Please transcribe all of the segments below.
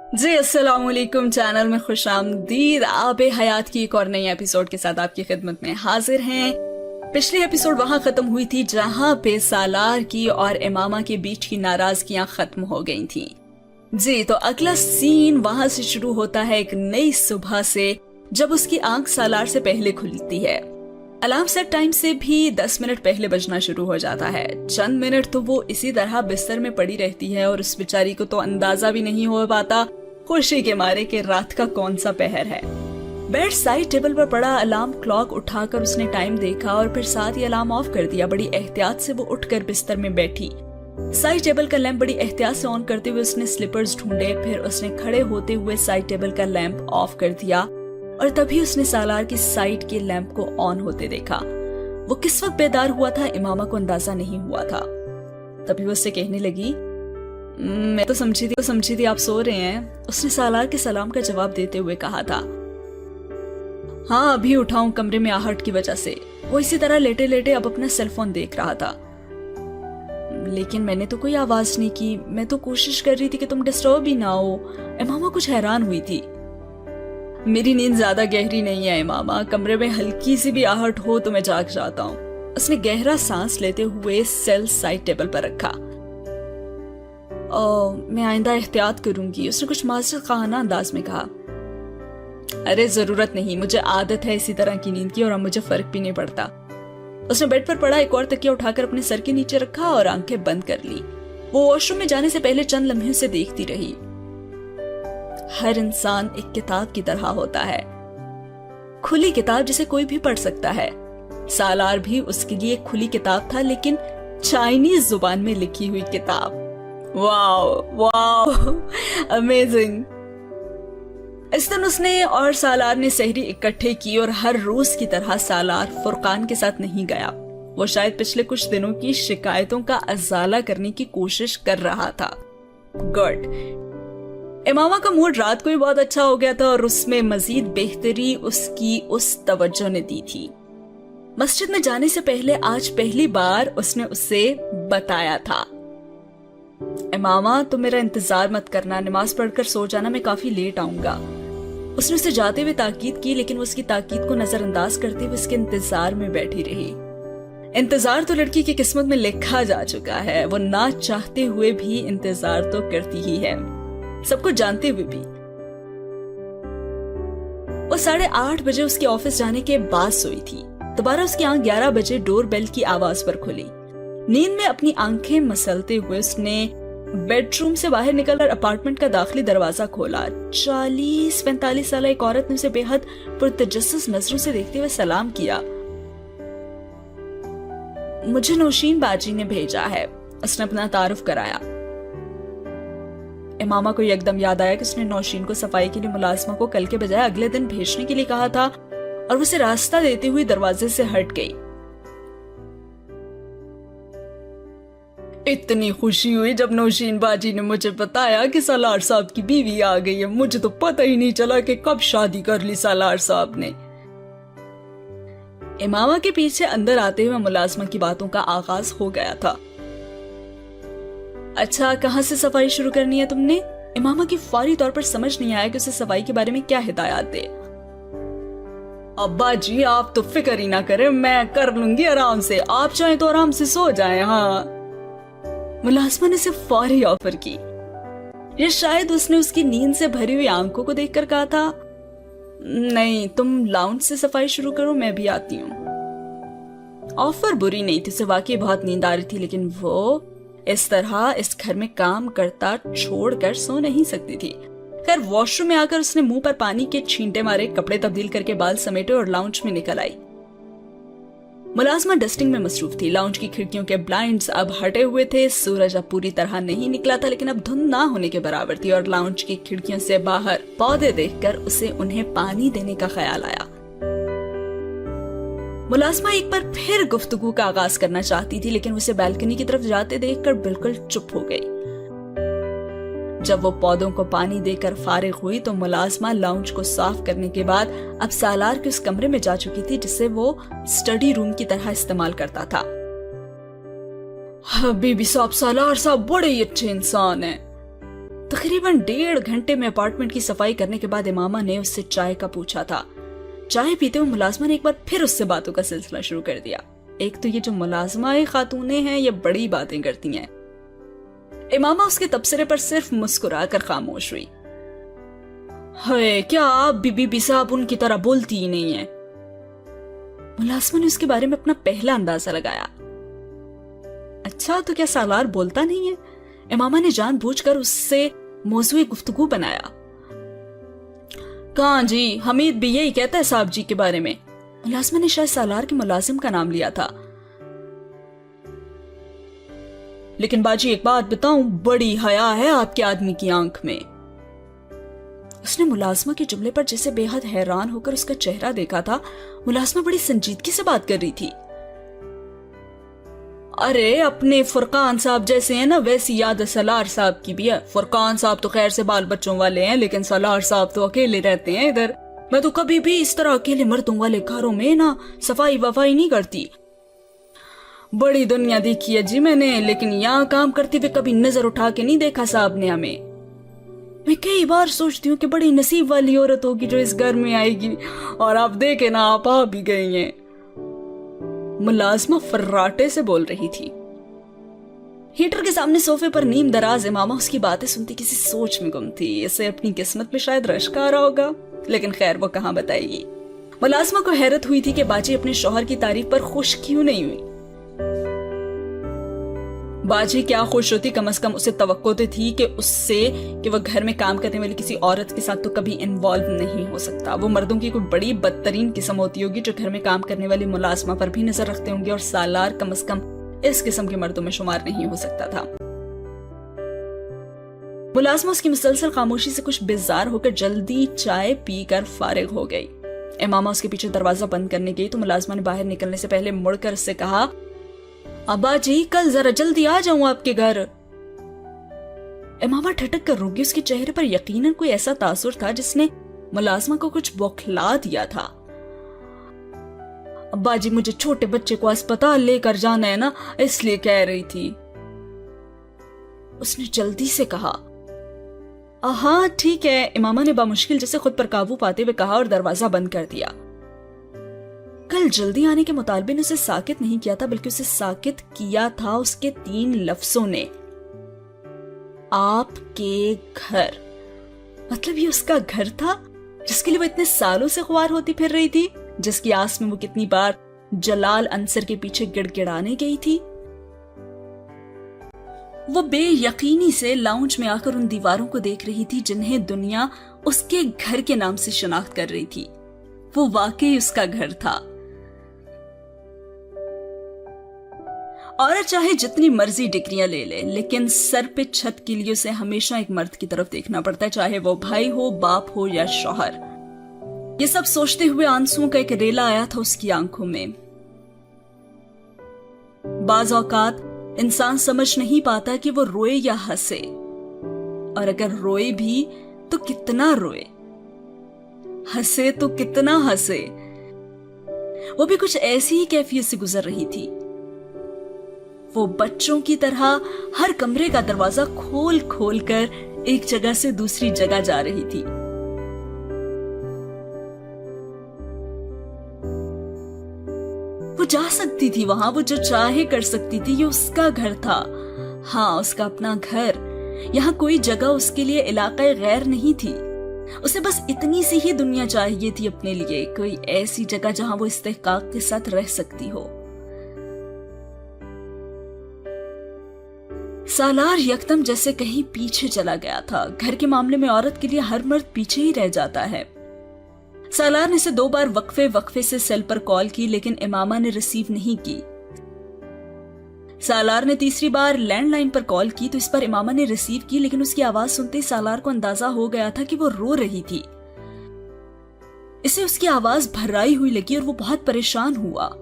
जी अस्सलाम वालेकुम। चैनल में खुश आमदीद। आबे हयात की एक और नई एपिसोड के साथ आपकी खिदमत में हाजिर हैं। पिछली एपिसोड वहां खत्म हुई थी जहां पे सालार की और इमामा के बीच की नाराजगियां खत्म हो गई थी। जी तो अगला सीन वहां से शुरू होता है एक नई सुबह से, जब उसकी आंख सालार से पहले खुलती है। अलार्म सेट टाइम से भी 10 मिनट पहले बजना शुरू हो जाता है। चंद मिनट तो वो इसी तरह बिस्तर में पड़ी रहती है और उस बेचारी को तो अंदाजा भी नहीं हो पाता खुशी के मारे कि रात का कौन सा पहर है। बेड साइड टेबल पर पड़ा अलार्म क्लॉक उठाकर उसने टाइम देखा और फिर साथ ही अलार्म ऑफ कर दिया। बड़ी एहतियात से वो उठकर बिस्तर में बैठी। साइड टेबल का लैंप बड़ी एहतियात से ऑन करते हुए उसने स्लीपर्स ढूंढे। फिर उसने खड़े होते हुए साइड टेबल का लैंप ऑफ कर दिया और तभी उसने सालार की साइड के लैंप को ऑन होते देखा। वो किस वक्त बेदार हुआ था इमामा को अंदाजा नहीं हुआ था। तभी वो उससे कहने लगी, मैं तो समझी थी आप सो रहे हैं। उसने सालार के सलाम का जवाब देते हुए कहा था, हाँ अभी उठाऊं कमरे में आहट की वजह से। वो इसी तरह लेटे लेटे अब अपना सेलफोन देख रहा था। लेकिन मैंने तो कोई आवाज नहीं की, मैं तो कोशिश कर रही थी कि तुम डिस्टर्ब ही ना हो। इमामा कुछ हैरान हुई थी। मेरी नींद ज्यादा गहरी नहीं है इमामा, कमरे में हल्की सी भी आहट हो तो मैं जाग जाता हूँ। उसने गहरा सांस लेते हुए सेल साइड टेबल पर रखा। मैं आइंदा एहतियात करूंगी, उसने कुछ मासूम खाना अंदाज में कहा। अरे जरूरत नहीं, मुझे आदत है इसी तरह की नींद की और अब मुझे फर्क भी नहीं पड़ता। उसने बेड पर पड़ा एक और तकिया उठाकर अपने सर के नीचे रखा और आंखें बंद कर ली। वो वॉशरूम में जाने से पहले चंद लम्हे से देखती रही। हर इंसान एक किताब की तरह होता है, खुली किताब जिसे कोई भी पढ़ सकता है। सालार भी उसके लिए खुली किताब था, लेकिन चाइनीज जुबान में लिखी हुई किताब। Wow wow amazing. इस दिन उसने और सालार ने सहरी इकट्ठे की और हर रोज की तरह सालार फुरकान के साथ नहीं गया। वो शायद पिछले कुछ दिनों की शिकायतों का अजाला करने की कोशिश कर रहा था। गुड। इमामा का मूड रात को ही बहुत अच्छा हो गया था और उसमें मजीद बेहतरी उसकी उस तवज्जो ने दी थी। मस्जिद में जाने से पहले आज पहली बार उसने उससे बताया था, इमामा तुम मेरा इंतजार मत करना, नमाज पढ़कर सो जाना, मैं काफी लेट आऊंगा। उसने उसे जाते हुए ताकीद की, लेकिन वो उसकी ताकीद को नजरअंदाज करते हुए उसके इंतजार में बैठी रही। इंतजार तो लड़की की किस्मत में लिखा जा चुका है, वो ना चाहते हुए भी इंतजार तो करती ही है, सब कुछ जानते हुए भी। वो 8:30 बजे उसके ऑफिस जाने के बाद सोई थी। दोबारा उसकी आंख 11 बजे डोर बेल की आवाज पर खुली। नींद में अपनी आंखें मसलते हुए उसने बेडरूम से बाहर निकलकर अपार्टमेंट का दाखिली दरवाजा खोला। 40-45 साल एक औरत ने उसे बेहद पुरतजस्सुस नजरों से देखते हुए सलाम किया। मुझे नौशीन बाजी ने भेजा है, उसने अपना तारुफ कराया। इमामा को एकदम याद आया कि उसने नौशीन को सफाई के लिए मुलाजमा को कल के बजाय अगले दिन भेजने के लिए कहा था और उसे रास्ता देती हुई दरवाजे से हट गई। इतनी खुशी हुई जब नौशीन बाजी ने मुझे बताया कि सालार साहब की बीवी आ गई है। मुझे तो पता ही नहीं चला कि कब शादी कर ली सालार साहब ने। इमामा के पीछे अंदर आते हुए मुलाजमा की बातों का आगाज हो गया था। अच्छा कहाँ से सफाई शुरू करनी है तुमने? इमामा की फौरी तौर पर समझ नहीं आया कि उसे सफाई के बारे में क्या हिदायत दे। अब्बा जी आप तो फिक्र ही ना करें, मैं कर लूंगी आराम से, आप चाहें तो आराम से सो जाएं। हाँ, मुलाजमा ने उसे फौरी ऑफर की। ये शायद उसने उसकी नींद से भरी हुई आंखों को देखकर कहा था, नहीं तुम लाउंज से सफाई शुरू करो, मैं भी आती हूँ। ऑफर बुरी नहीं थी, उसे वाकई बहुत नींद आ रही थी, लेकिन वो इस तरह इस घर में काम करता छोड़कर सो नहीं सकती थी। खैर वॉशरूम में आकर उसने मुंह पर पानी के छींटे मारे, कपड़े तब्दील करके बाल समेटे और लाउंज में निकल आई। मुलाजमा डस्टिंग में मसरूफ थी। लाउंज की खिड़कियों के ब्लाइंड्स अब हटे हुए थे। सूरज अब पूरी तरह नहीं निकला था, लेकिन अब धुंध ना होने के बराबर थी और लाउंज की खिड़कियों से बाहर पौधे देखकर उसे उन्हें पानी देने का ख्याल आया। मुलाजमा एक बार फिर गुफ्तगू का आगाज करना चाहती थी, लेकिन उसे बालकनी की तरफ जाते देखकर बिल्कुल चुप हो गई। जब वो पौधों को पानी देकर फारिग हुई तो मुलाजमा लाउंज को साफ करने के बाद अब सालार के उस कमरे में जा चुकी थी जिसे वो स्टडी रूम की तरह इस्तेमाल करता था। बीबी साहब सालार साहब बड़े ही अच्छे इंसान हैं। तो तकरीबन 1.5 घंटे में अपार्टमेंट की सफाई करने के बाद इमामा ने उससे चाय का पूछा था। चाय पीते हुए मुलाजमा ने एक बार फिर उससे बातों का सिलसिला शुरू कर दिया। एक तो ये जो मुलाजमा खातूनें हैं ये बड़ी बातें करती हैं। इमामा उसके तबसरे पर सिर्फ मुस्कुराकर खामोश हुई। है क्या आप बीबी साहब उनकी तरह बोलती ही नहीं है? मुलाजमा ने उसके बारे में अपना पहला अंदाजा लगाया। अच्छा तो क्या सालार बोलता नहीं है? इमामा ने जानबूझकर उससे मौजूए गुफ्तगू बनाया। कहाँ जी, हमीद भी यही कहता है साहब जी के बारे में। मुलाजमा ने शायद सालार के मुलाजिम का नाम लिया था। लेकिन बाजी एक बात बताऊं, बड़ी हया है आपके आदमी की आंख में। उसने मुलाजमा के जुमले पर जैसे बेहद हैरान होकर उसका चेहरा देखा था। मुलाजमा बड़ी संजीदगी से बात कर रही थी। अरे अपने फुरकान साहब जैसे हैं ना, वैसी याद सलार साहब की भी है। फुरकान साहब तो खैर से बाल बच्चों वाले हैं, लेकिन सलार साहब तो अकेले रहते हैं इधर। मैं तो कभी भी इस तरह अकेले मर्दों वाले घरों में ना सफाई वफाई नहीं करती। बड़ी दुनिया देखी है जी मैंने, लेकिन यहाँ काम करते हुए कभी नजर उठा के नहीं देखा साहब ने हमें। मैं कई बार सोचती हूँ कि बड़ी नसीब वाली औरत होगी जो इस घर में आएगी, और आप देखे ना आप आ भी गई हैं। मुलाजमा फर्राटे से बोल रही थी। हीटर के सामने सोफे पर नीम दराज इमामा उसकी बातें सुनती किसी सोच में गुम थी। इसे अपनी किस्मत में शायद रश्क आ रहा होगा, लेकिन खैर वो कहाँ बताएगी। मुलाजमा को हैरत हुई थी कि बाजी अपने शौहर की तारीफ पर खुश क्यों नहीं हुई। बाजी क्या खुश होती, कम से कम उसे तवक्को तो थी कि वह घर में काम करने वाली किसी औरत के साथ तो कभी इन्वॉल्व नहीं हो सकता। वो मर्दों की कोई बड़ी बदतरीन किस्म होती होगी जो घर में काम करने वाली मुलाजमा पर भी नजर रखते होंगे, और सालार कम से कम इस किस्म के मर्दों में शुमार नहीं हो सकता था। मुलाजमा उसकी मुसलसल खामोशी से कुछ बेजार होकर जल्दी चाय पीकर फारिग हो गई। इमामा उसके पीछे दरवाजा बंद करने गई तो मुलाजमा ने बाहर निकलने से पहले मुड़कर उससे कहा, अब्बा जी कल जरा जल्दी आ जाऊं आपके घर। इमामा ठटक कर रुक गई। उसके चेहरे पर यकीनन कोई ऐसा तासुर था जिसने मुलाजमा को कुछ बौखला दिया था। अब्बा जी मुझे छोटे बच्चे को अस्पताल लेकर जाना है ना, इसलिए कह रही थी। उसने जल्दी से कहा। हाँ ठीक है, इमामा ने बामुश्किल जैसे खुद पर काबू पाते हुए कहा और दरवाजा बंद कर दिया। कल जल्दी आने के मुतालबे ने उसे साकित नहीं किया था, बल्कि उसे साकित किया था उसके 3 लफ्जों ने, आपके घर। मतलब ये उसका घर था जिसके लिए वो इतने सालों से ख्वार होती फिर रही थी, जिसकी आस में वो कितनी बार जलाल अंसर के पीछे गिड़गिड़ाने गई थी। वो बेयकीनी से लाउंज में आकर उन दीवारों को देख रही थी जिन्हें दुनिया उसके घर के नाम से शनाख्त कर रही थी। वो वाकई उसका घर था। औरत चाहे जितनी मर्जी डिग्रियां ले ले, लेकिन सर पे छत के लिए उसे हमेशा एक मर्द की तरफ देखना पड़ता है, चाहे वो भाई हो, बाप हो या शौहर। ये सब सोचते हुए आंसुओं का एक रेला आया था उसकी आंखों में। बाज औकात इंसान समझ नहीं पाता कि वो रोए या हंसे, और अगर रोए भी तो कितना रोए, हंसे तो कितना हंसे। वो भी कुछ ऐसी ही कैफियत से गुजर रही थी। वो बच्चों की तरह हर कमरे का दरवाजा खोल खोल कर एक जगह से दूसरी जगह जा रही थी। वो जा सकती थी वहां, वो जो चाहे कर सकती थी। ये उसका घर था, हाँ उसका अपना घर। यहाँ कोई जगह उसके लिए इलाका गैर नहीं थी। उसे बस इतनी सी ही दुनिया चाहिए थी अपने लिए, कोई ऐसी जगह जहां वो इस्तेहकाक के साथ रह सकती हो। सालार यकदम जैसे कहीं पीछे चला गया था। घर के मामले में औरत के लिए हर मर्द पीछे ही रह जाता है। सालार ने इसे 2 बार वक्फे से सेल पर कॉल की, लेकिन इमामा ने रिसीव नहीं की। सालार ने तीसरी बार लैंडलाइन पर कॉल की तो इस पर इमामा ने रिसीव की, लेकिन उसकी आवाज सुनते ही सालार को अंदाजा हो गया था कि वो रो रही थी। इसे उसकी आवाज भर्राई हुई लगी और वो बहुत परेशान हुआ।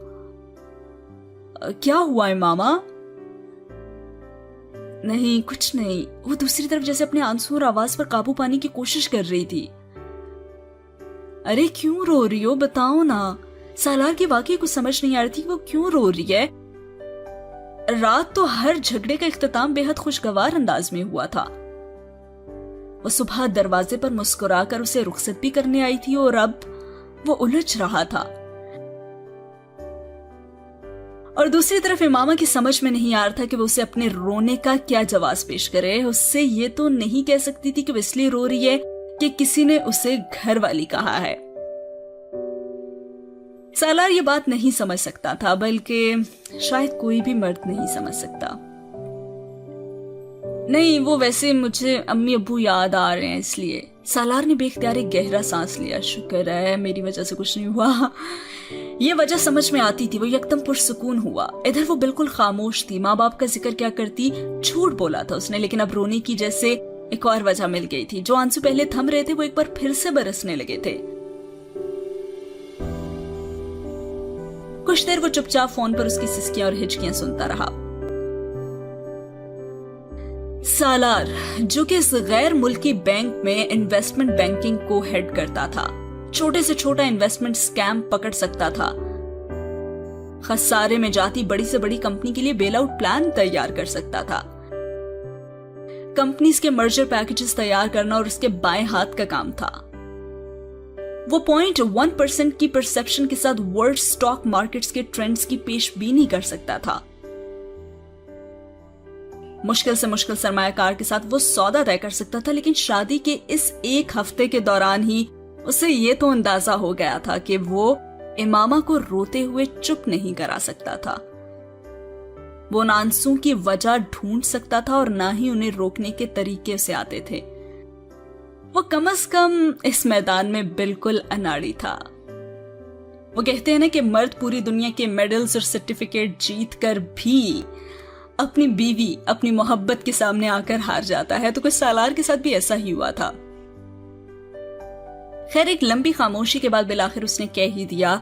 क्या हुआ इमामा? नहीं कुछ नहीं। वो दूसरी तरफ जैसे अपने आंसू और आवाज पर काबू पाने की कोशिश कर रही थी। अरे क्यों रो रही हो, बताओ ना। सालार की वाकई कुछ समझ नहीं आ रही थी वो क्यों रो रही है। रात तो हर झगड़े का इख्तिताम बेहद खुशगवार अंदाज में हुआ था। वो सुबह दरवाजे पर मुस्कुराकर उसे रुखसत भी करने आई थी और अब वो उलझ रहा था। और दूसरी तरफ इमामा की समझ में नहीं आ रहा था कि वो उसे अपने रोने का क्या जवाब पेश करे। उससे ये तो नहीं कह सकती थी कि वो इसलिए रो रही है कि किसी ने उसे घर वाली कहा है। सालार ये बात नहीं समझ सकता था, बल्कि शायद कोई भी मर्द नहीं समझ सकता। नहीं, वो वैसे मुझे अम्मी अब्बू याद आ रहे हैं इसलिए। सालार ने बेख्तियार एक गहरा सांस लिया। शुक्र है मेरी वजह से कुछ नहीं हुआ। ये वजह समझ में आती थी। वो एकदम पुरसुकून हुआ। इधर वो बिल्कुल खामोश थी। माँ बाप का जिक्र क्या करती, झूठ बोला था उसने, लेकिन अब रोने की जैसे एक और वजह मिल गई थी। जो आंसू पहले थम रहे थे वो एक बार फिर से बरसने लगे थे। कुछ देर वो चुपचाप फोन पर उसकी सिसकियां और हिचकियां सुनता रहा। सालार, जो कि इस गैर मुल्की बैंक में इन्वेस्टमेंट बैंकिंग को हेड करता था, छोटे से छोटा इन्वेस्टमेंट स्कैम पकड़ सकता था। खसारे में जाती बड़ी से बड़ी कंपनी के लिए बेल आउट प्लान तैयार कर सकता था। कंपनीज के मर्जर पैकेजेस तैयार करना और उसके बाएं हाथ का काम था। वो 0.1% की परसेप्शन के साथ वर्ल्ड स्टॉक मार्केट्स के ट्रेंड्स की पेशबीनी कर सकता था। मुश्किल से मुश्किल सरमायाकार के साथ वो सौदा तय कर सकता था, लेकिन शादी के इस एक हफ्ते के दौरान ही उसे ये तो अंदाजा हो गया था कि वो इमामा को रोते हुए चुप नहीं करा सकता था। वो न आंसू की वजह ढूंढ सकता था और ना ही उन्हें रोकने के तरीके उसे आते थे। वो कम से कम इस मैदान में बिल्कुल अनाड़ी था। वो कहते हैं ना कि मर्द पूरी दुनिया के मेडल्स और सर्टिफिकेट जीत कर भी अपनी बीवी, अपनी मोहब्बत के सामने आकर हार जाता है। तो कुछ सालार के साथ भी ऐसा ही हुआ था। खैर, एक लंबी खामोशी के बाद बिलाखिर उसने कह ही दिया,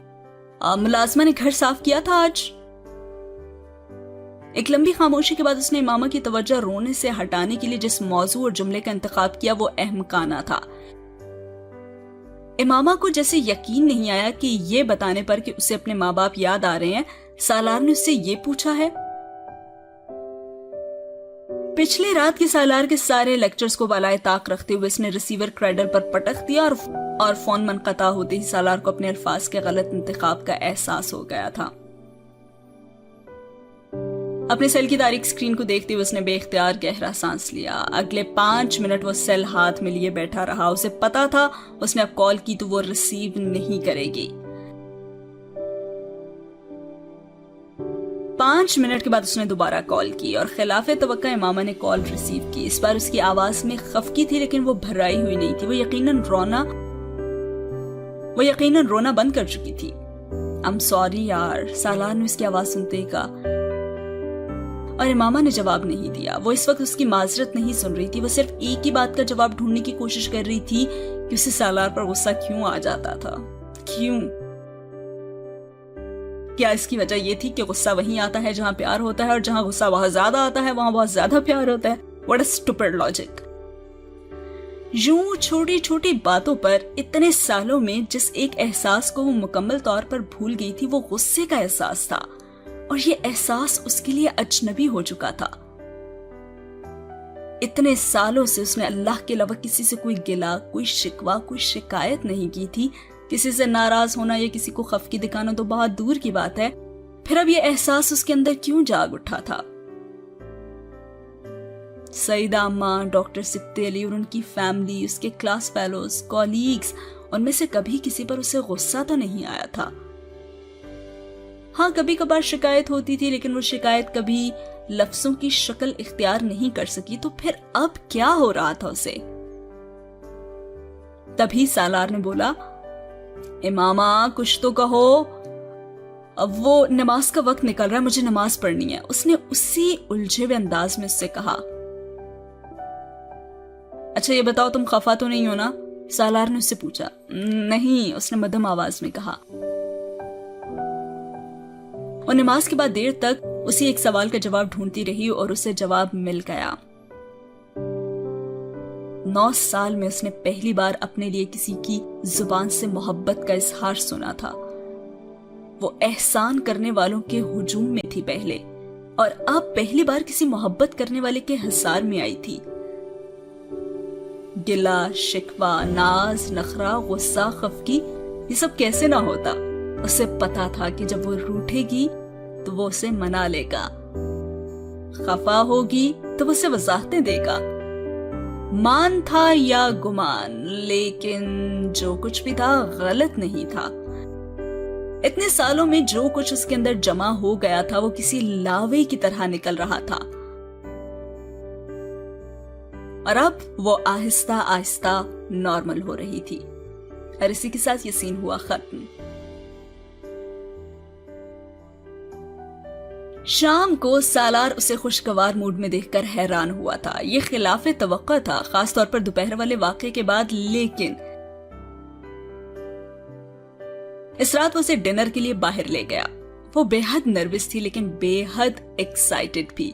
मुलाजमा ने घर साफ किया था आज। एक लंबी खामोशी के बाद उसने इमामा की तवज्जो रोने से हटाने के लिए जिस मौजू और जुमले का इंतखाब किया वो अहमकाना था। इमामा को जैसे यकीन नहीं आया कि ये बताने पर कि उसे अपने माँ बाप याद आ रहे हैं, सालार ने उससे ये पूछा है। पिछली रात की सालार के सारे लेक्चर्स को बालाए ताक रखते हुए इसने रिसीवर क्रेडल पर पटक दिया और फोन मनक़ता होते ही सालार को अपने अल्फाज के गलत इंतखाब का एहसास हो गया था। अपने सेल की तारीख स्क्रीन को देखते हुए उसने बेख्तियार गहरा सांस लिया। अगले 5 मिनट वो सेल हाथ में लिए बैठा रहा। उसे पता था उसने अब कॉल की तो वो रिसीव नहीं करेगी। 5 मिनट के बाद उसने दोबारा कॉल की और खिलाफे तवक्का इमामा ने कॉल रिसीव की। इस बार उसकी आवाज में खफकी थी, लेकिन वो भर्राई हुई नहीं थी। वो यकीनन रोना बंद कर चुकी थी। आई एम सॉरी यार, सालार ने उसकी आवाज सुनते ही कहा, और इमामा ने जवाब नहीं दिया। वो इस वक्त उसकी माजरत नहीं सुन रही थी। वो सिर्फ एक ही बात का जवाब ढूंढने की कोशिश कर रही थी कि उसे सालार पर गुस्सा क्यों आ जाता था। क्यों? क्या इसकी वजह ये थी कि गुस्सा वहीं आता है जहां प्यार होता है, और जहां गुस्सा बहुत ज्यादा आता है वहां बहुत ज्यादा प्यार होता है? What a stupid logic. यूं छोटी छोटी बातों पर इतने सालों में जिस एक एहसास को वो मुकम्मल तौर पर भूल गई थी वो गुस्से का एहसास था, और ये एहसास उसके लिए अजनबी हो चुका था। इतने सालों से उसने अल्लाह के अलावा किसी से कोई गिला, कोई शिकवा, कोई शिकायत नहीं की थी। किसी से नाराज होना या किसी को खफकी दिखाना तो बहुत दूर की बात है। फिर अब ये एहसास उसके अंदर क्यों जाग उठा था? सईदा अम्मा, डॉक्टर सिप्ते अली और उनकी फैमिली, उसके क्लास फेलोज, कॉलीग्स, उनमें से कभी किसी पर उसे गुस्सा तो नहीं आया था। हाँ, कभी कभार शिकायत होती थी, लेकिन वो शिकायत कभी लफ्जों की शक्ल इख्तियार नहीं कर सकी। तो फिर अब क्या हो रहा था उसे? तभी सालार ने बोला, इमामा कुछ तो कहो, अब वो नमाज का वक्त निकल रहा है, मुझे नमाज पढ़नी है। उसने उसी उलझे हुए अंदाज में उससे कहा। अच्छा ये बताओ तुम खफा तो नहीं हो ना? सालार ने उससे पूछा। नहीं, उसने मध्यम आवाज में कहा। और नमाज के बाद देर तक उसी एक सवाल का जवाब ढूंढती रही और उसे जवाब मिल गया। 9 साल में उसने पहली बार अपने लिए किसी की जुबान से मोहब्बत का इजहार सुना था। वो एहसान करने वालों के हुजूम में थी पहले, और अब पहली बार किसी मोहब्बत करने वाले के हिसार में आई थी। गिला शिकवा, नाज, नखरा, गुस्सा, खफगी, ये सब कैसे ना होता। उसे पता था कि जब वो रूठेगी तो वो उसे मना लेगा, खफा होगी तो वो उसे वजाहतें देगा। मान था या गुमान, लेकिन जो कुछ भी था गलत नहीं था। इतने सालों में जो कुछ उसके अंदर जमा हो गया था वो किसी लावे की तरह निकल रहा था, और अब वो आहिस्ता आहिस्ता नॉर्मल हो रही थी। और इसी के साथ ये सीन हुआ खत्म। शाम को सालार उसे खुशगवार मूड में देखकर हैरान हुआ था। ये खिलाफे तवक्को था, खासतौर पर दोपहर वाले वाक़े के बाद। लेकिन इस रात वो उसे डिनर के लिए बाहर ले गया। वो बेहद नर्वस थी लेकिन बेहद एक्साइटेड भी।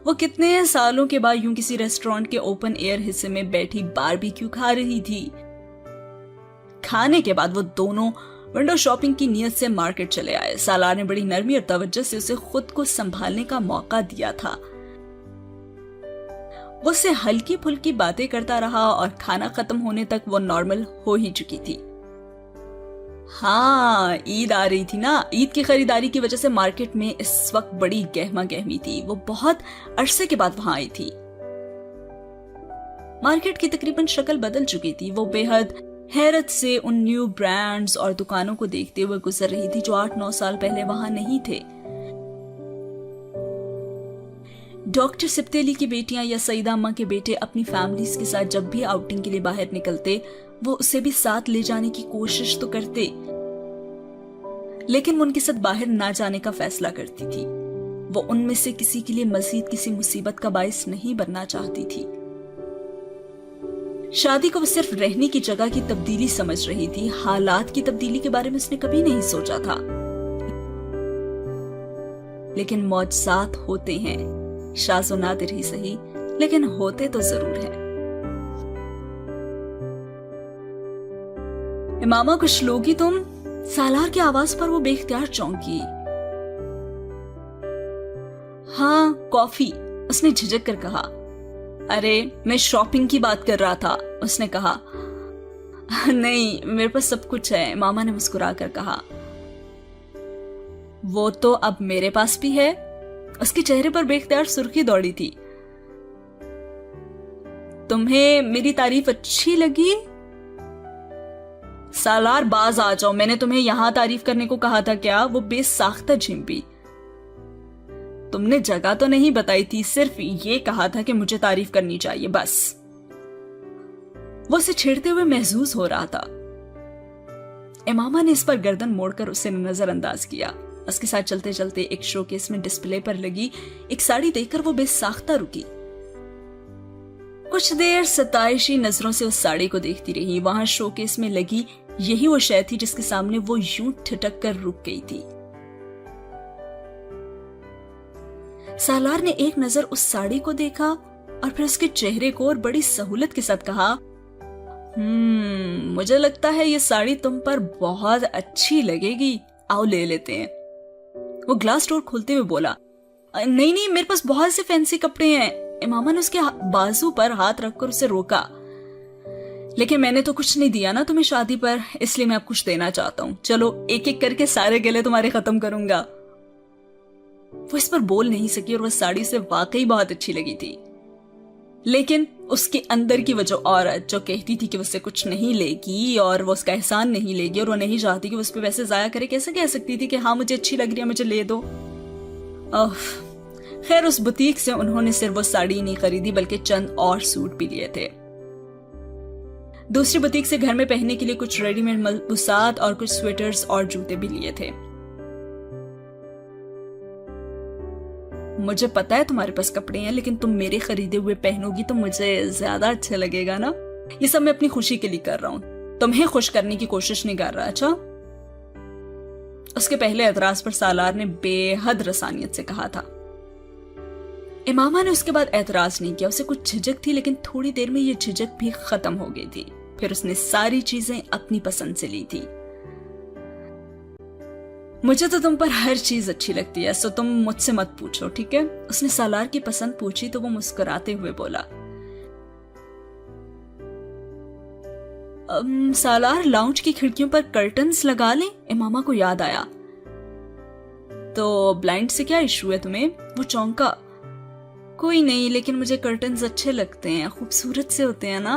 वो कितने सालों के बाद यूं किसी रेस्टोरेंट के ओपन एयर हिस्से में बैठी बारबेक्यू खा रही थी। खाने के बाद वो दोनों विंडो शॉपिंग की नीयत से मार्केट चले आए। सालार ने बड़ी नरमी और तवज्जो से उसे खुद को संभालने का मौका दिया था। वो उससे हल्की फुल्की बातें करता रहा और खाना खत्म होने तक वो नॉर्मल हो ही चुकी थी। हाँ, ईद आ रही थी ना। ईद की खरीदारी की वजह से मार्केट में इस वक्त बड़ी गहमा गहमी थी। वो बहुत अरसे के बाद वहां आई थी। मार्केट की तकरीबन शक्ल बदल चुकी थी। वो बेहद हैरत से उन न्यू ब्रांड्स और दुकानों को देखते हुए गुजर रही थी जो 8-9 साल पहले वहां नहीं थे। डॉक्टर सिप्तेली की बेटियां या सईदा अम्मा के बेटे अपनी फैमिलीज के साथ जब भी आउटिंग के लिए बाहर निकलते वो उसे भी साथ ले जाने की कोशिश तो करते, लेकिन वो उनके साथ बाहर ना जाने का फैसला करती थी। वो उनमें से किसी के लिए मजीद किसी मुसीबत का बायस नहीं बनना चाहती थी। शादी को वो सिर्फ रहने की जगह की तब्दीली समझ रही थी। हालात की तब्दीली के बारे में उसने कभी नहीं सोचा था। लेकिन मौजज़ात होते हैं, शाज़ो नादिर ही सही, लेकिन होते तो जरूर हैं। इमामा कुछ लोगी तुम? सालार की आवाज पर वो बेख्तियार चौंकी। हाँ, कॉफी, उसने झिझक कर कहा। अरे मैं शॉपिंग की बात कर रहा था, उसने कहा। नहीं, मेरे पास सब कुछ है, मामा ने मुस्कुरा कर कहा। वो तो अब मेरे पास भी है। उसके चेहरे पर बेख्तियार सुर्खी दौड़ी थी। तुम्हें मेरी तारीफ अच्छी लगी? सालार बाज आ जाओ, मैंने तुम्हें यहां तारीफ करने को कहा था क्या? वो बेसाख्ता झिंपी। तुमने जगह तो नहीं बताई थी, सिर्फ ये कहा था कि मुझे तारीफ करनी चाहिए, बस। वो उसे छेड़ते हुए महसूस हो रहा था। इमामा ने इस पर गर्दन मोड़कर उसे नजरअंदाज किया। उसके साथ चलते चलते एक शोकेस में डिस्प्ले पर लगी एक साड़ी देखकर वो बेसाख्ता रुकी। कुछ देर सताइशी नजरों से उस साड़ी को देखती रही। वहां शोकेस में लगी यही वो शय थी जिसके सामने वो यूं ठिठक कर रुक गई थी। सालार ने एक नजर उस साड़ी को देखा और फिर उसके चेहरे को और बड़ी सहूलत के साथ कहा, मुझे लगता है ये साड़ी तुम पर बहुत अच्छी लगेगी, आओ ले लेते हैं। वो ग्लास डोर खोलते हुए बोला, नहीं नहीं, मेरे पास बहुत से फैंसी कपड़े हैं। इमामा ने उसके बाजू पर हाथ रखकर उसे रोका। लेकिन मैंने तो कुछ नहीं दिया ना तुम्हें शादी पर, इसलिए मैं अब कुछ देना चाहता हूँ। चलो एक एक करके सारे गले तुम्हारे खत्म करूंगा। वो इस पर बोल नहीं सकी और वह साड़ी उसे वाकई बहुत अच्छी लगी थी। लेकिन उसके अंदर की वो जो औरत जो कहती थी कि वो उससे कुछ नहीं लेगी और वो उसका एहसान नहीं लेगी और वो नहीं चाहती कि वो उस पर वैसे जाया करे, कैसे कह सकती थी कि हाँ मुझे अच्छी लग रही है, मुझे ले दो। खैर उस बुटीक से उन्होंने सिर्फ वो साड़ी नहीं खरीदी बल्कि चंद और सूट भी लिए थे। दूसरी बुटीक से घर में पहनने के लिए कुछ रेडीमेड मलबूसात और कुछ स्वेटर्स और जूते भी लिए थे। मुझे पता है तुम्हारे पास कपड़े हैं, लेकिन तुम मेरे खरीदे हुए पहनोगी तो मुझे ज्यादा अच्छा लगेगा ना। ये सब मैं अपनी खुशी के लिए कर रहा हूं, तुम्हें खुश करने की कोशिश नहीं कर रहा। अच्छा। उसके पहले एतराज पर सालार ने बेहद रसानियत से कहा था। इमामा ने उसके बाद एतराज नहीं किया। उसे कुछ झिझक थी, लेकिन थोड़ी देर में ये झिझक भी खत्म हो गई थी। फिर उसने सारी चीजें अपनी पसंद से ली थी। मुझे तो तुम पर हर चीज अच्छी लगती है, सो तुम मुझसे मत पूछो, ठीक है? उसने सालार की पसंद पूछी तो वो मुस्कुराते हुए बोला, सालार लाउंज की खिड़कियों पर कर्टन्स लगा लें, इमामा को याद आया। तो ब्लाइंड से क्या इशू है तुम्हें? वो चौंका। कोई नहीं, लेकिन मुझे कर्टन्स अच्छे लगते हैं, खूबसूरत से होते हैं ना।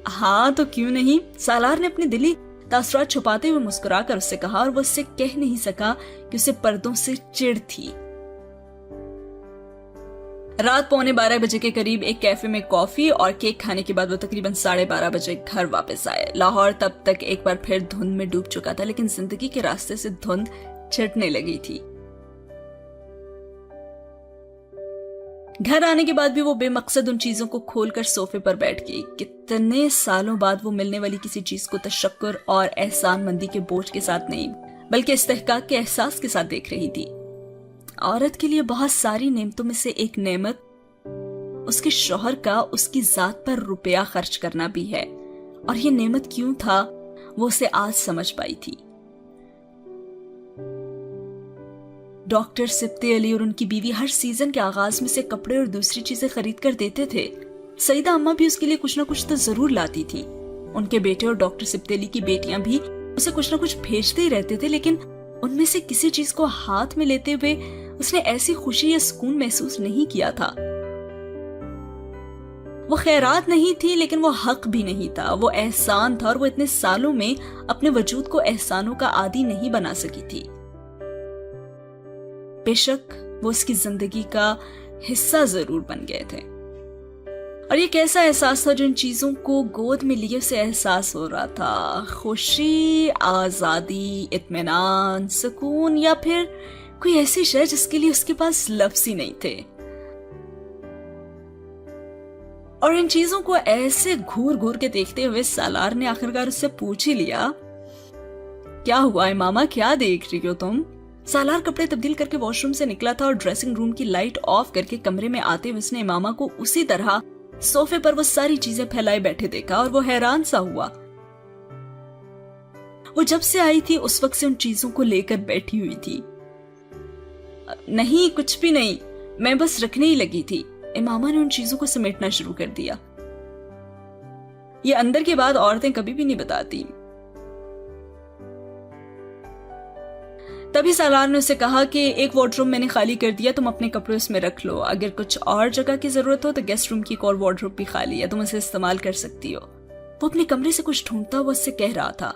हाँ तो क्यों नहीं? सालार ने अपने दिली तासुरात छुपाते हुए मुस्कुराकर उससे कहा, और वो उससे कह नहीं सका कि उसे पर्दों से चिढ़ थी। रात 11:15 के करीब एक कैफे में कॉफी और केक खाने के बाद वो तकरीबन 12:30 बजे घर वापस आए। लाहौर तब तक एक बार फिर धुंध में डूब चुका था, लेकिन जिंदगी के रास्ते से धुंध छटने लगी थी। घर आने के बाद भी वो बेमकसद उन चीजों को खोलकर सोफे पर बैठ गई। कितने सालों बाद वो मिलने वाली किसी चीज को तशक्कुर और एहसानमंदी के बोझ के साथ नहीं, बल्कि इस्तेहकाक के एहसास के साथ देख रही थी। औरत के लिए बहुत सारी नेमतों में से एक नेमत उसके शौहर का उसकी जात पर रुपया खर्च करना भी है, और ये नेमत क्यों था वो उसे आज समझ पाई थी। डॉक्टर सिप्ते अली और उनकी बीवी हर सीजन के आगाज में से कपड़े और दूसरी चीजें खरीद कर देते थे। सईदा अम्मा भी उसके लिए कुछ न कुछ तो जरूर लाती थी। उनके बेटे और डॉक्टर सिप्ते अली की बेटियां भी उसे कुछ न कुछ भेजते ही रहते थे, लेकिन उनमें से किसी चीज को हाथ में लेते हुए उसने ऐसी खुशी या सुकून महसूस नहीं किया था। वो खैरात नहीं थी, लेकिन वो हक भी नहीं था। वो एहसान था, और वो इतने सालों में अपने वजूद को एहसानों का आदी नहीं बना सकी थी। बेशक वो उसकी जिंदगी का हिस्सा जरूर बन गए थे, और ये कैसा एहसास था जो इन चीजों को गोद में लिए उसे एहसास हो रहा था। खुशी, आजादी, इत्मीनान, सुकून, या फिर कोई ऐसी शय जिसके लिए उसके पास लफ्ज ही नहीं थे। और इन चीजों को ऐसे घूर घूर के देखते हुए सालार ने आखिरकार उससे पूछ ही लिया, क्या हुआ है मामा, क्या देख रही हो तुम? सालार कपड़े तब्दील करके वॉशरूम से निकला था, और ड्रेसिंग रूम की लाइट ऑफ करके कमरे में आते हुए उसने इमामा को उसी तरह सोफे पर वो सारी चीजें फैलाए बैठे देखा, और वो हैरान सा हुआ। वो जब से आई थी उस वक्त से उन चीजों को लेकर बैठी हुई थी। नहीं, कुछ भी नहीं, मैं बस रखने ही लगी थी। इमामा ने उन चीजों को समेटना शुरू कर दिया। ये अंदर की बात औरतें कभी भी नहीं बताती। तभी सालार ने उसे कहा कि एक वार्डरोब मैंने खाली कर दिया, तुम अपने कपड़े उसमें रख लो। अगर कुछ और जगह की जरूरत हो तो गेस्ट रूम की एक और वार्डरोब भी खाली है, तुम उसे इस्तेमाल कर सकती हो। वो अपने कमरे से कुछ ढूंढता हुआ उससे कह रहा था,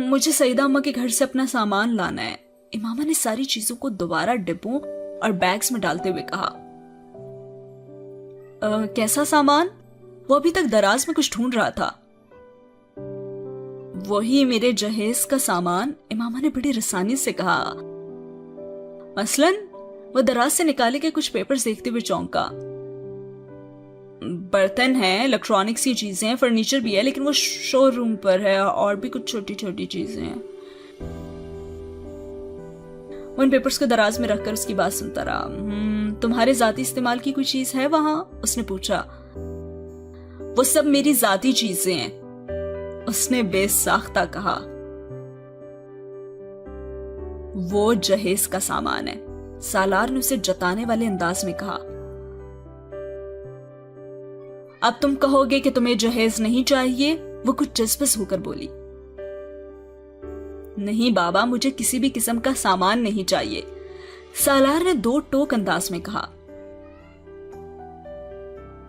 मुझे सईदा अम्मा के घर से अपना सामान लाना है। इमामा ने सारी चीजों को दोबारा डिब्बों और बैग्स में डालते हुए कहा, कैसा सामान? वो अभी तक दराज में कुछ ढूंढ रहा था। वही मेरे जहेज का सामान, इमामा ने बड़ी रसानी से कहा। मसलन? वो दराज से निकाले के कुछ पेपर्स देखते हुए चौंका। बर्तन है, इलेक्ट्रॉनिक्स की चीजें हैं, फर्नीचर भी है, लेकिन वो शोरूम पर है, और भी कुछ छोटी छोटी चीजें हैं। वो उन पेपर्स को दराज में रखकर उसकी बात सुनता रहा। तुम्हारे जाती इस्तेमाल की कोई चीज है वहां? उसने पूछा। वो सब मेरी जाती चीजें हैं, उसने बेसाख्ता कहा। वो जहेज का सामान है, सालार ने उसे जताने वाले अंदाज में कहा। अब तुम कहोगे कि तुम्हें जहेज नहीं चाहिए? वो कुछ जज्बस होकर बोली। नहीं बाबा, मुझे किसी भी किस्म का सामान नहीं चाहिए, सालार ने दो टोक अंदाज में कहा।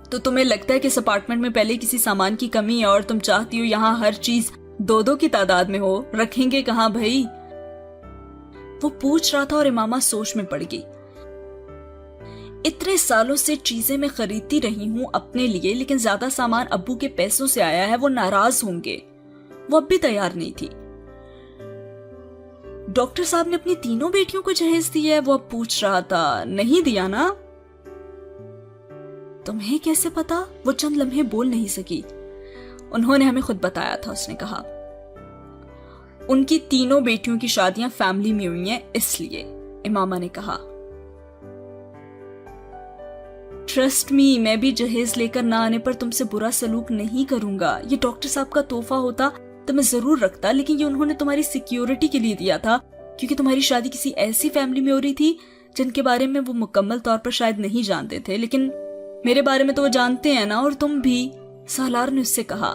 तो तुम्हें लगता है कि इस अपार्टमेंट में पहले किसी सामान की कमी है, और तुम चाहती हो यहां हर चीज दो दो की तादाद में हो? रखेंगे कहां भाई? वो पूछ रहा था, और इमामा सोच में पड़ गई। इतने सालों से चीजें मैं खरीदती रही हूं अपने लिए, लेकिन ज्यादा सामान अब्बू के पैसों से आया है, वो नाराज होंगे। वो अब भी तैयार नहीं थी। डॉक्टर साहब ने अपनी तीनों बेटियों को जहेज दिया है? वो अब पूछ रहा था। नहीं दिया ना? तुम्हें कैसे पता? वो चंद लम्हे बोल नहीं सकी। उन्होंने हमें खुद बताया था, उसने कहा। उनकी तीनों बेटियों की शादियां फैमिली में हुई हैं, इसलिए, इमामा ने कहा। ट्रस्ट मी, मैं भी जहेज लेकर ना आने पर तुमसे बुरा सलूक नहीं करूंगा। ये डॉक्टर साहब का तोहफा होता तो मैं जरूर रखता, लेकिन ये उन्होंने तुम्हारी सिक्योरिटी के लिए दिया था, क्योंकि तुम्हारी शादी किसी ऐसी फैमिली में हो रही थी जिनके बारे में वो मुकम्मल तौर पर शायद नहीं जानते थे, लेकिन मेरे बारे में तो वो जानते हैं ना, और तुम भी। سالار نے اس سے کہا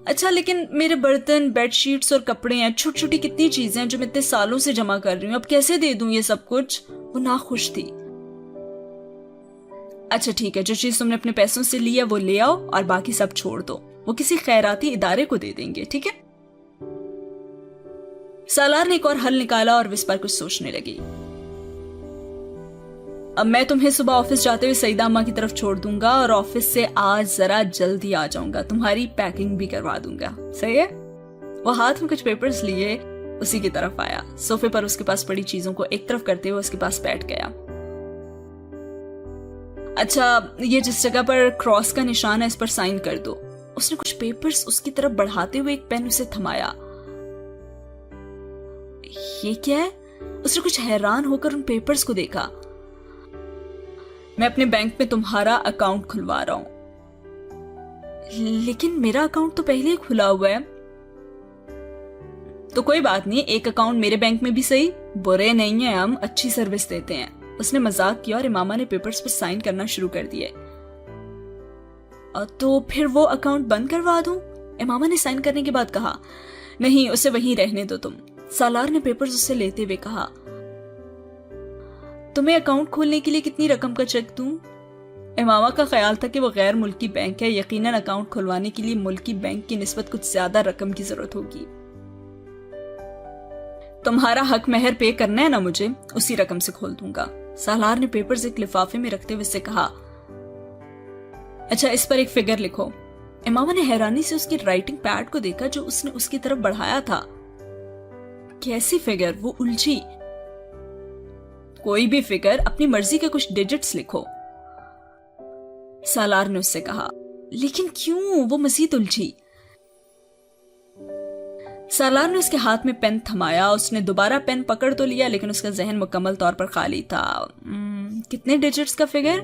اچھا لیکن میرے برتن، بیڈ شیٹس اور کپڑے ہیں، چھوٹی چھوٹی کتنی چیزیں ہیں جو میں اتنے سالوں سے جمع کر رہی ہوں، اب کیسے دے دوں یہ سب کچھ؟ وہ ناخوش تھی۔ اچھا ٹھیک ہے، جو چیز تم نے اپنے پیسوں سے لی ہے وہ لے آؤ اور باقی سب چھوڑ دو، وہ کسی خیراتی ادارے کو دے دیں گے، ٹھیک ہے؟ سالار نے ایک اور حل نکالا اور وسپر کچھ سوچنے لگی۔ اب میں تمہیں صبح آفس جاتے ہوئے سعیدہ اماں کی طرف چھوڑ دوں گا اور آفس سے آج ذرا جلدی آ جاؤں گا، تمہاری پیکنگ بھی کروا دوں گا، صحیح ہے؟ وہ ہاتھ میں کچھ پیپرز لیے اسی کی طرف آیا، صوفے پر اس کے پاس پڑی چیزوں کو ایک طرف کرتے ہوئے اس کے پاس بیٹھ گیا۔ اچھا یہ جس جگہ پر کراس کا نشان ہے اس پر سائن کر دو۔ اس نے کچھ پیپرز اس کی طرف بڑھاتے ہوئے ایک پین اسے تھمایا۔ یہ کیا ہے؟ اس نے کچھ حیران ہو کر ان پیپرز کو دیکھا۔ میں اپنے بینک میں تمہارا اکاؤنٹ کھلوا رہا ہوں۔ لیکن میرا اکاؤنٹ تو پہلے ہی کھلا ہوا ہے۔ تو کوئی بات نہیں، ایک اکاؤنٹ میرے بینک میں بھی صحیح، برے نہیں ہیں، ہم اچھی سروس دیتے ہیں۔ اس نے مذاق کیا اور امامہ نے پیپرز پر سائن کرنا شروع کر دیے۔ تو پھر وہ اکاؤنٹ بند کروا دوں؟ امامہ نے سائن کرنے کے بعد کہا۔ نہیں، اسے وہیں رہنے دو تم۔ سالار نے پیپرز اسے لیتے ہوئے کہا۔ تمہیں اکاؤنٹ کھولنے کے لیے کتنی رقم کا چیک دوں؟ امامہ کا خیال تھا کہ وہ غیر ملکی بینک ہے، یقیناً اکاؤنٹ کھلوانے کے لیے ملکی بینک کی نسبت کچھ زیادہ رقم کی ضرورت ہوگی۔ تمہارا حق مہر پے کرنا ہے نا مجھے، اسی رقم سے کھول دوں گا۔ سالار نے پیپرز ایک لفافے میں رکھتے ہوئے سے کہا۔ اچھا اس پر ایک فگر لکھو۔ امامہ نے حیرانی سے اس کی رائٹنگ پیڈ کو دیکھا جو اس نے اس کی طرف بڑھایا تھا۔ کیسی فگر؟ وہ الجھی۔ کوئی بھی فگر، اپنی مرضی کے کچھ ڈیجٹس لکھو، سالار نے اس سے کہا۔ لیکن کیوں؟ وہ مزید الجھی۔ سالار نے اس کے ہاتھ میں پین تھمایا، اس نے دوبارہ پین پکڑ تو لیا لیکن اس کا ذہن مکمل طور پر خالی تھا۔ کتنے ڈیجٹس کا فگر؟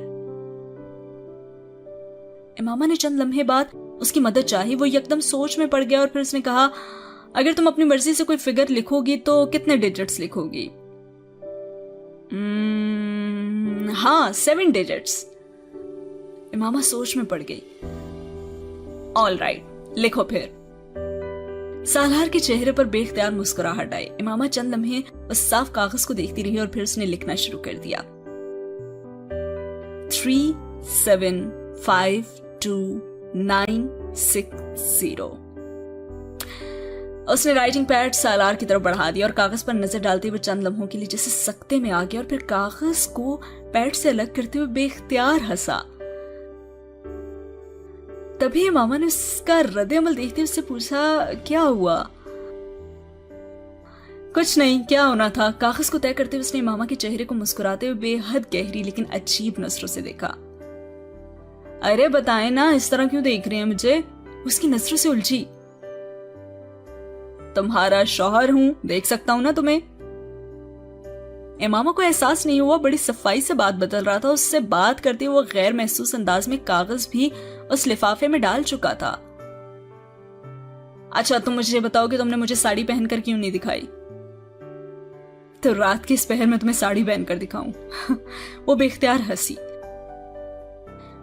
امامہ نے چند لمحے بعد اس کی مدد چاہی، وہ یکدم سوچ میں پڑ گیا اور پھر اس نے کہا اگر تم اپنی مرضی سے کوئی فگر لکھو گی تو کتنے ڈیجٹس لکھو گی؟ ہاں 7 ڈیجٹس۔ امامہ سوچ میں پڑ گئی۔ آل رائٹ، لکھو پھر۔ سالار کے چہرے پر بے اختیار مسکراہٹ آئی۔ امامہ چند لمحے اس صاف کاغذ کو دیکھتی رہی اور پھر اس نے لکھنا شروع کر دیا۔ 375290۔ اس نے رائٹنگ پیڈ سالار کی طرف بڑھا دیا اور کاغذ پر نظر ڈالتے ہوئے چند لمحوں کے لیے جیسے سکتے میں آ گیا اور پھر کاغذ کو پیڈ سے الگ کرتے ہوئے بے اختیار ہنسا۔ تبھی امامہ نے اس کا رد عمل دیکھتے اس سے پوچھا کیا ہوا؟ کچھ نہیں، کیا ہونا تھا؟ کاغذ کو طے کرتے ہوئے اس نے امامہ کے چہرے کو مسکراتے ہوئے بے حد گہری لیکن عجیب نظروں سے دیکھا۔ ارے بتائیں نا، اس طرح کیوں دیکھ رہے ہیں مجھے؟ اس کی نظروں سے الجھی۔ تمہارا شوہر ہوں، دیکھ سکتا ہوں نا تمہیں؟ امامہ کو احساس نہیں ہوا، بڑی صفائی سے بات بدل رہا تھا۔ اس سے بات کرتے ہوئے وہ غیر محسوس انداز میں کاغذ بھی اس لفافے میں ڈال چکا تھا۔ اچھا تم مجھے بتاؤ کہ تم نے مجھے ساڑی پہن کر کیوں نہیں دکھائی؟ تو رات کے اس پہر میں تمہیں ساڑی پہن کر دکھاؤں؟ وہ بے اختیار ہنسی۔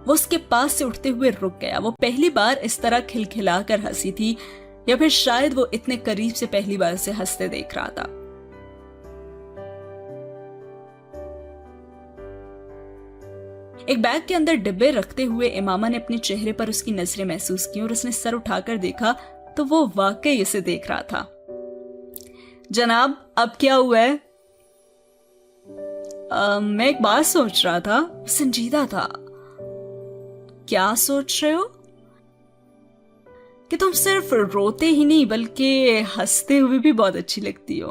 وہ اس کے پاس سے اٹھتے ہوئے رک گیا۔ وہ پہلی بار اس طرح کھلکھلا کر ہنسی تھی یا پھر شاید وہ اتنے قریب سے پہلی بار اسے ہنستے دیکھ رہا تھا۔ ایک بیگ کے اندر ڈبے رکھتے ہوئے امامہ نے اپنے چہرے پر اس کی نظریں محسوس کی اور اس نے سر اٹھا کر دیکھا تو وہ واقعی اسے دیکھ رہا تھا۔ جناب اب کیا ہوا ہے؟ میں ایک بات سوچ رہا تھا۔ سنجیدہ تھا۔ کیا سوچ رہے ہو؟ کہ تم صرف روتے ہی نہیں بلکہ ہنستے ہوئے بھی بہت اچھی لگتی ہو۔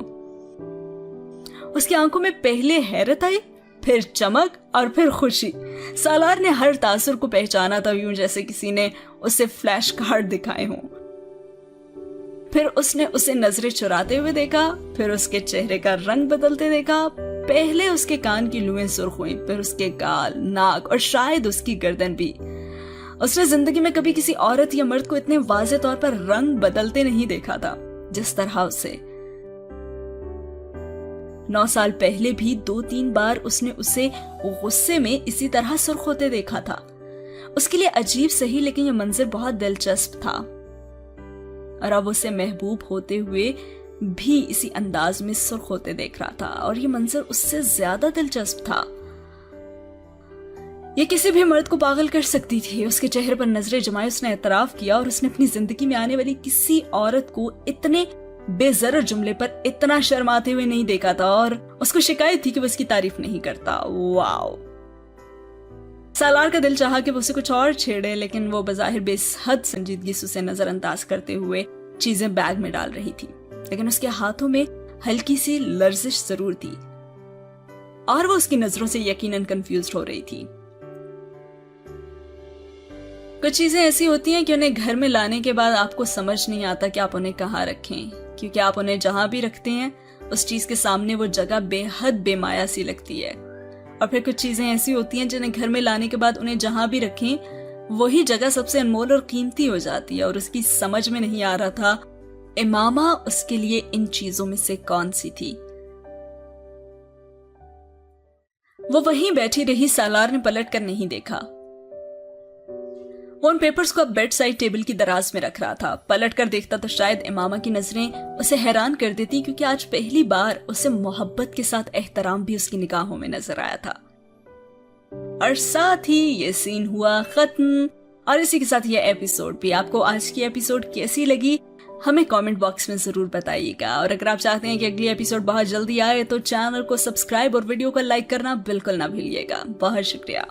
اس کی آنکھوں میں پہلے حیرت آئی، پھر چمک اور پھر خوشی۔ سالار نے ہر تاثر کو پہچانا تھا، یوں جیسے کسی نے اسے فلیش کارڈ دکھائے ہوں۔ پھر اس نے اسے نظریں چراتے ہوئے دیکھا، پھر اس کے چہرے کا رنگ بدلتے دیکھا۔ پہلے اس کے کان کی لوئیں سرخ ہوئیں، پھر اس کے گال، ناک اور شاید اس کی گردن بھی۔ اس نے زندگی میں کبھی کسی عورت یا مرد کو اتنے واضح طور پر رنگ بدلتے نہیں دیکھا تھا جس طرح اسے۔ 9 سال پہلے بھی 2-3 بار اس نے اسے غصے میں اسی طرح سرخ ہوتے دیکھا تھا۔ اس کے لیے عجیب سہی لیکن یہ منظر بہت دلچسپ تھا، اور اب اسے محبوب ہوتے ہوئے بھی اسی انداز میں سرخ ہوتے دیکھ رہا تھا، اور یہ منظر اس سے زیادہ دلچسپ تھا۔ یہ کسی بھی مرد کو پاگل کر سکتی تھی۔ اس کے چہرے پر نظریں جمائے اس نے اعتراف کیا، اور اس نے اپنی زندگی میں آنے والی کسی عورت کو اتنے بے ضرر جملے پر اتنا شرماتے ہوئے نہیں دیکھا تھا، اور اس کو شکایت تھی کہ وہ اس کی تعریف نہیں کرتا۔ واو! سالار کا دل چاہا کہ وہ اسے کچھ اور چھیڑے، لیکن وہ بظاہر بے حد سنجیدگی سے اسے نظر انداز کرتے ہوئے چیزیں بیگ میں ڈال رہی تھی، لیکن اس کے ہاتھوں میں ہلکی سی لرزش ضرور تھی، اور وہ اس کی نظروں سے یقیناً کنفیوزڈ ہو رہی تھی۔ کچھ چیزیں ایسی ہوتی ہیں کہ انہیں گھر میں لانے کے بعد آپ کو سمجھ نہیں آتا کہ آپ انہیں کہاں رکھیں، کیونکہ آپ انہیں جہاں بھی رکھتے ہیں اس چیز کے سامنے وہ جگہ بے حد بے مایا سی لگتی ہے، اور پھر کچھ چیزیں ایسی ہوتی ہیں جنہیں گھر میں لانے کے بعد انہیں جہاں بھی رکھیں وہی جگہ سب سے انمول اور قیمتی ہو جاتی ہے، اور اس کی سمجھ میں نہیں آ رہا تھا امامہ اس کے لیے ان چیزوں میں سے کون سی تھی۔ وہ وہیں بیٹھی رہی، سالار نے پلٹ کر نہیں دیکھا۔ وہ ان پیپرز کو اب بیڈ سائڈ ٹیبل کی دراز میں رکھ رہا تھا۔ پلٹ کر دیکھتا تو شاید امامہ کی نظریں اسے حیران کر دیتی، کیونکہ آج پہلی بار اسے محبت کے ساتھ احترام بھی اس کی نگاہوں میں نظر آیا تھا۔ اور ساتھ ہی یہ سین ہوا ختم، اور اسی کے ساتھ یہ ایپیسوڈ بھی۔ آپ کو آج کی ایپیسوڈ کیسی لگی ہمیں کامنٹ باکس میں ضرور بتائیے گا، اور اگر آپ چاہتے ہیں کہ اگلی ایپیسوڈ بہت جلدی آئے تو چینل کو سبسکرائب اور ویڈیو کو لائک کرنا بالکل نہ بھولیے گا۔ بہت شکریہ۔